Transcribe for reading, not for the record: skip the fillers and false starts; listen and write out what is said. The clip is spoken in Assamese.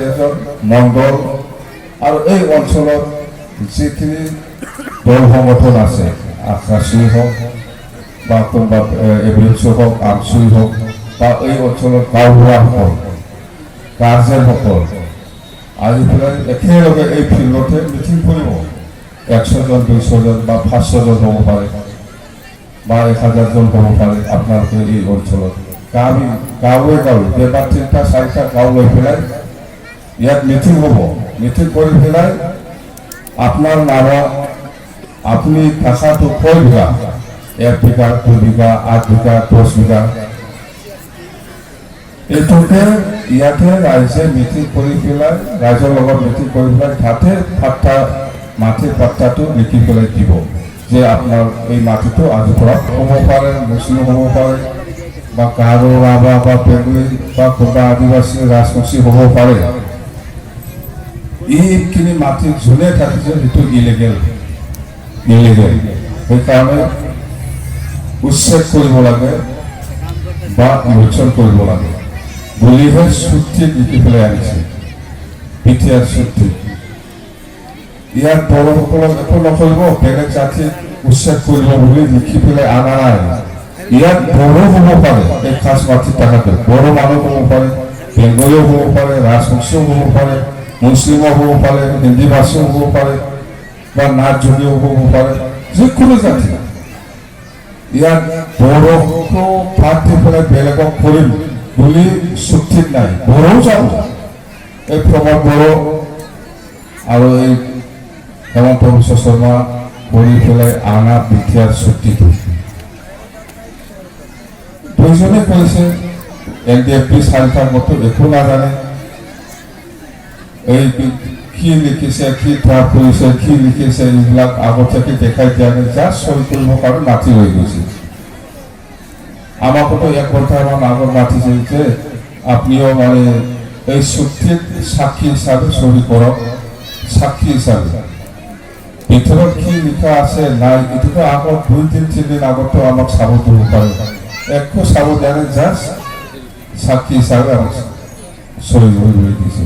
এজন মণ্ডল আৰু এই অঞ্চলত যিখিনি দল সংগঠন আছে আকাশী হওক বা কোনোবা এভিএনচি হওক আমচুই হওক বা এই অঞ্চলত গাঁওবুঢ়াসকল গাৰ্জেনসকল আহি পেলাই একেলগে এই ফিল্ডতে মিটিং কৰিব 100 জন 200 জন বা 500 জন হ'ব পাৰে বা 1000 জন হ'ব পাৰে আপোনালোকে এই অঞ্চলত গাঁৱে যেবা 3টা 4টা গাঁও লৈ পেলাই ইয়াত মিটিং হ'ব মিটিং কৰি পেলাই আপনার নামত আপনি থাকাটো কয় বিঘা 1 বিঘা 2 বিঘা 8 বিঘা 10 বিঘা এইটোকে ইয়াতে রাইজে মিটিং কৰি পেলাই ৰাইজৰ লগত মিটিং কৰি পেলাই তাতে পাট্টা মাটিৰ পাট্টাটো লিখি পেলাই দিব যে আপনাৰ এই মাটিটো আজি পৰা হ'ব পাৰে মুছলিম হ'ব পাৰে বা গাৰো ৰাভা বা বেংগলী বা কোনোবা আদিবাসী ৰাজবংশী হ'ব পাৰে এইখিনি মাটি যোনে থাকিছে সেইটো ইলিগেল সেইকাৰণে উচ্ছেদ কৰিব লাগে বা মোচন কৰিব লাগে বুলিহে চুক্তি লিখি পেলাই আনিছে বিটিআৰ চুক্তি ইয়াত বড়োসকলক একো নকৰিব বেলেগ জাতি উচ্ছেদ কৰিব বুলি লিখি পেলাই আনা নাই ইয়াত বড়ো হ'ব পাৰে এই খাস মাটিত থকাটো বড়ো মানুহ হ'ব পাৰে বেংগলীও হ'ব পাৰে ৰাজবংশীও হ'ব পাৰে মুসলিম হ'ব পাৰে হিন্দী ভাষী হ'ব পাৰে বা নাথ যোগী হ'ব পাৰে যিকোনো জাতি ইয়াত বড়োকো ভাগ দি পেলাই বেলেগক কৰিম বুলি চুক্তিত নাই বড়ো যাব এই প্ৰমোদ বড়ো আৰু এই হেমন্ত বিশ্ব শৰ্মা কৰি পেলাই আনা বিটিআৰ চুক্তিটো দুইজনে কৈছে এনডিএফবি 4টাৰ মতো একো নাজানে এই কি লিখিছে কি ড্ৰাফ্ট কৰিছে কি লিখিছে এইবিলাক আগতীয়াকৈ দেখাই দিয়া নাই জাষ্ট সই কৰিবৰ কাৰণে মাতি হৈ গৈছে আমাকতো 1 ঘণ্টামান আগত মাতিছিল যে আপনিও মানে এই চুক্তিত সাক্ষী হিচাপে সহি কৰক সাক্ষী হিচাপে ভিতৰত কি লিখা আছে নাই এইটোতো আগত 2-3 দিন আগতো আমাক চাব দিব পাৰে একো চাব দিয়া নাই জাষ্ট সাক্ষী হিচাপে আমাক সহি হৈ দিছে